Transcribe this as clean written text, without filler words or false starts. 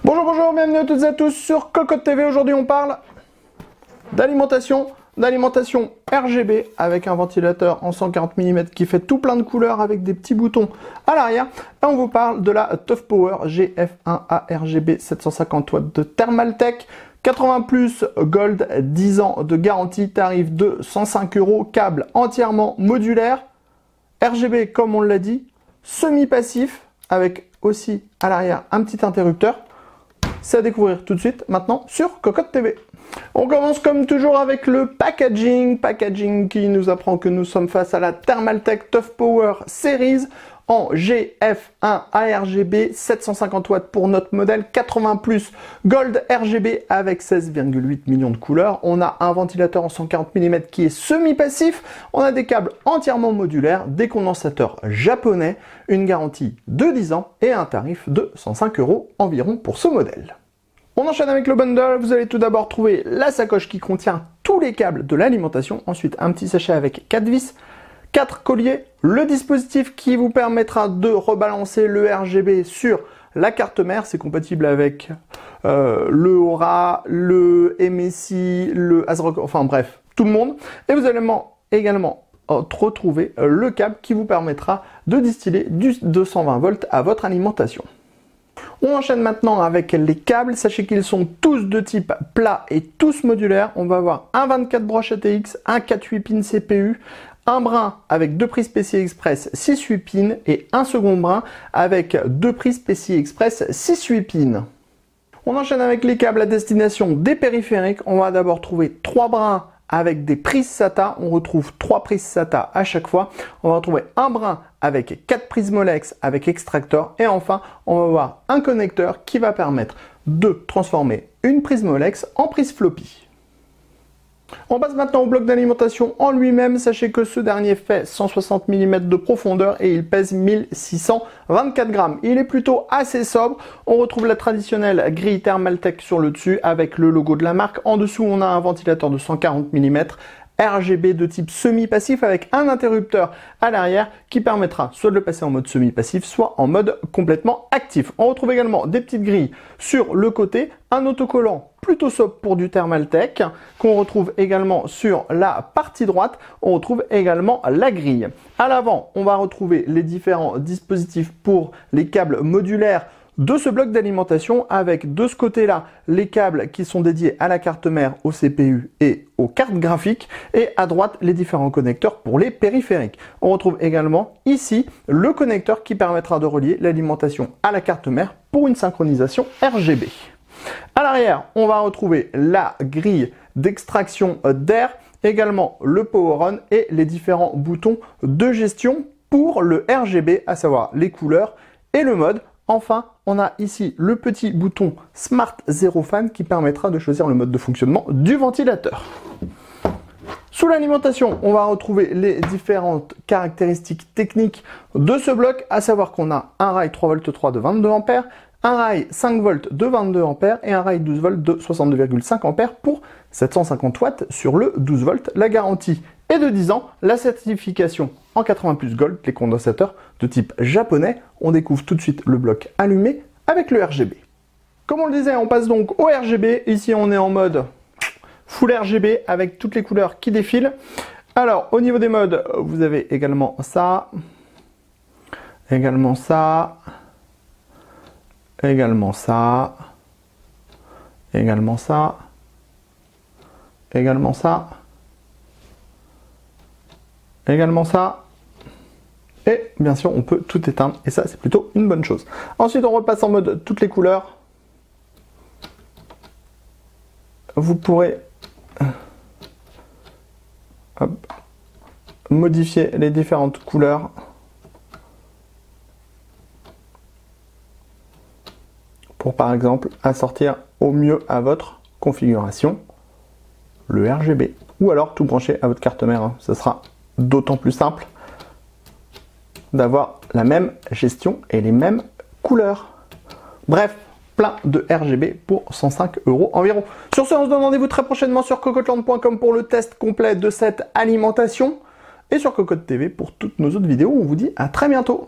Bonjour, bonjour, bienvenue à toutes et à tous sur Cocotte TV. Aujourd'hui, on parle d'alimentation RGB avec un ventilateur en 140 mm qui fait tout plein de couleurs avec des petits boutons à l'arrière. Et on vous parle de la Tough Power GF1A RGB 750 watts de Thermaltake. 80 plus Gold, 10 ans de garantie, tarif de 105 €, câble entièrement modulaire, RGB comme on l'a dit, semi-passif avec aussi à l'arrière un petit interrupteur. C'est à découvrir tout de suite maintenant sur Cocotte TV. On commence comme toujours avec le packaging qui nous apprend que nous sommes face à la Thermaltake Tough Power Series en GF1 ARGB 750 watts pour notre modèle, 80 plus Gold RGB avec 16,8 millions de couleurs. On a un ventilateur en 140 mm qui est semi-passif. On a des câbles entièrement modulaires, des condensateurs japonais, une garantie de 10 ans et un tarif de 105 € environ pour ce modèle. On enchaîne avec le bundle. Vous allez tout d'abord trouver la sacoche qui contient tous les câbles de l'alimentation. Ensuite, un petit sachet avec 4 vis, 4 colliers, le dispositif qui vous permettra de rebalancer le RGB sur la carte mère. C'est compatible avec le Aura, le MSI, le ASRock, enfin bref, tout le monde. Et vous allez également retrouver le câble qui vous permettra de distiller du 220 volts à votre alimentation. On enchaîne maintenant avec les câbles. Sachez qu'ils sont tous de type plat et tous modulaires. On va avoir un 24 broches ATX, un 4/8 pins CPU, un brin avec 2 prises PCI Express 6/8 pins et un second brin avec 2 prises PCI Express 6/8 pins. On enchaîne avec les câbles à destination des périphériques. On va d'abord trouver 3 brins avec des prises SATA. On retrouve 3 prises SATA à chaque fois. On va retrouver un brin avec 4 prises Molex avec extracteur. Et enfin, on va avoir un connecteur qui va permettre de transformer une prise Molex en prise floppy. On passe maintenant au bloc d'alimentation en lui-même. Sachez que ce dernier fait 160 mm de profondeur et il pèse 1624 grammes. Il est plutôt assez sobre. On retrouve la traditionnelle grille Thermaltake sur le dessus avec le logo de la marque. En dessous, on a un ventilateur de 140 mm. RGB de type semi-passif avec un interrupteur à l'arrière qui permettra soit de le passer en mode semi-passif, soit en mode complètement actif. On retrouve également des petites grilles sur le côté, un autocollant plutôt sobre pour du Thermaltake qu'on retrouve également sur la partie droite. On retrouve également la grille. À l'avant, on va retrouver les différents dispositifs pour les câbles modulaires de ce bloc d'alimentation avec de ce côté-là les câbles qui sont dédiés à la carte mère, au CPU et aux cartes graphiques et à droite les différents connecteurs pour les périphériques. On retrouve également ici le connecteur qui permettra de relier l'alimentation à la carte mère pour une synchronisation RGB. À l'arrière, on va retrouver la grille d'extraction d'air, également le power on et les différents boutons de gestion pour le RGB, à savoir les couleurs et le mode. Enfin, on a ici le petit bouton Smart Zero Fan qui permettra de choisir le mode de fonctionnement du ventilateur. Sous l'alimentation, on va retrouver les différentes caractéristiques techniques de ce bloc, à savoir qu'on a un rail 3V3 de 22 A, un rail 5V de 22 A et un rail 12V de 62,5 A pour 750 watts sur le 12V. La garantie est de 10 ans, la certification en 80 plus Gold, les condensateurs de type japonais. On découvre tout de suite le bloc allumé avec le RGB. Comme on le disait, on passe donc au RGB. Ici, on est en mode full RGB avec toutes les couleurs qui défilent. Alors, au niveau des modes, vous avez également ça, également ça, également ça, également ça, également ça, également ça. Et bien sûr, on peut tout éteindre et ça, c'est plutôt une bonne chose. Ensuite, on repasse en mode toutes les couleurs. Vous pourrez modifier les différentes couleurs pour, par exemple, assortir au mieux à votre configuration le RGB. Ou alors tout brancher à votre carte mère. Ce sera d'autant plus simple d'avoir la même gestion et les mêmes couleurs. Bref, plein de RGB pour 105 € environ. Sur ce, on se donne rendez-vous très prochainement sur cocotteland.com pour le test complet de cette alimentation et sur Cocotte TV pour toutes nos autres vidéos. On vous dit à très bientôt.